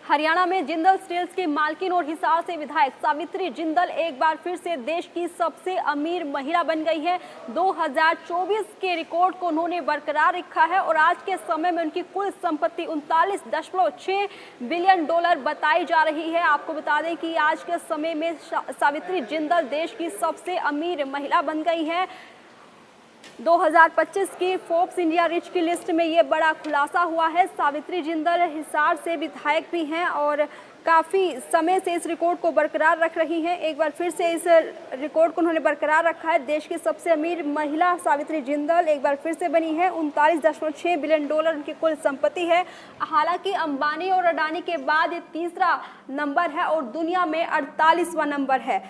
हरियाणा में जिंदल स्टील्स की मालकिन और हिसार से विधायक सावित्री जिंदल एक बार फिर से देश की सबसे अमीर महिला बन गई है। 2024 के रिकॉर्ड को उन्होंने बरकरार रखा है और आज के समय में उनकी कुल संपत्ति 39.6 बिलियन डॉलर बताई जा रही है। आपको बता दें कि आज के समय में सावित्री जिंदल देश की सबसे अमीर महिला बन गई है। 2025 की फोर्ब्स इंडिया रिच की लिस्ट में ये बड़ा खुलासा हुआ है। सावित्री जिंदल हिसार से विधायक भी हैं और काफ़ी समय से इस रिकॉर्ड को बरकरार रख रही हैं। एक बार फिर से इस रिकॉर्ड को उन्होंने बरकरार रखा है। देश की सबसे अमीर महिला सावित्री जिंदल एक बार फिर से बनी है। 39.6 बिलियन डॉलर उनकी कुल संपत्ति है। हालांकि अंबानी और अडानी के बाद ये तीसरा नंबर है और दुनिया में 48वां नंबर है।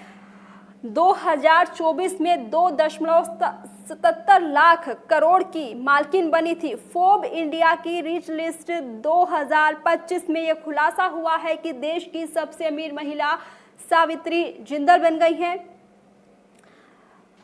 2024 में 2.77 लाख करोड़ की मालकिन बनी थी। फोर्ब इंडिया की रिच लिस्ट 2025 में यह खुलासा हुआ है कि देश की सबसे अमीर महिला सावित्री जिंदल बन गई हैं।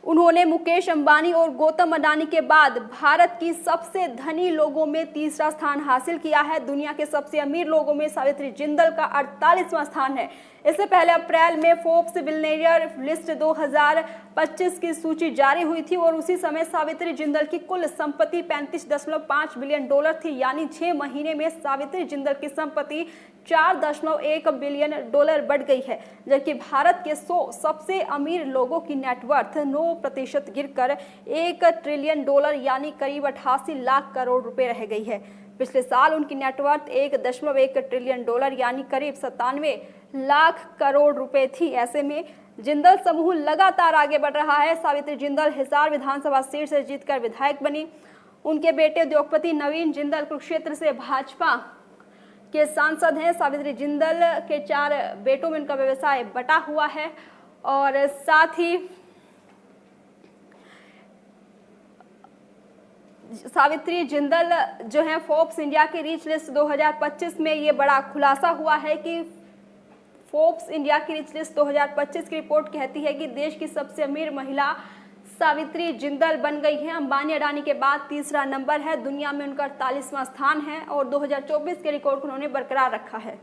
उन्होंने मुकेश अंबानी और गौतम अडानी के बाद भारत की सबसे धनी लोगों में तीसरा स्थान हासिल किया है। दुनिया के सबसे अमीर लोगों में सावित्री जिंदल का 48वां स्थान है। इससे पहले अप्रैल में फोर्ब्स बिलियनियर लिस्ट 2025 की सूची जारी हुई थी और उसी समय सावित्री जिंदल की कुल संपत्ति 35.5 बिलियन डॉलर थी। यानी 6 महीने में सावित्री जिंदल की संपत्ति 4.1 बिलियन डॉलर बढ़ गई है, जबकि भारत के 100 सबसे अमीर लोगों की नेटवर्थ 9% गिरकर 1 ट्रिलियन डॉलर यानी करीब 88 लाख करोड़ रुपए रह गई है। पिछले साल उनकी नेटवर्थ 1.1 ट्रिलियन डॉलर यानी करीब 97 लाख करोड़ रुपए थी। ऐसे में जिंदल समूह लगातार आगे बढ़ रहा है। सावित्री जिंदल हिसार विधानसभा सीट से जीतकर विधायक बनी। उनके बेटे उद्योगपति नवीन जिंदल कुरुक्षेत्र से भाजपा के सांसद हैं। सावित्री जिंदल के 4 बेटों में उनका व्यवसाय बटा हुआ है और साथ ही सावित्री जिंदल जो है फोर्ब्स इंडिया की रिच लिस्ट 2025 में ये बड़ा खुलासा हुआ है कि फोर्ब्स इंडिया की रिच लिस्ट 2025 की रिपोर्ट कहती है कि देश की सबसे अमीर महिला सावित्री जिंदल बन गई है। अंबानी अडानी के बाद तीसरा नंबर है। दुनिया में उनका 48वां स्थान है और 2024 के रिकॉर्ड को उन्होंने बरकरार रखा है।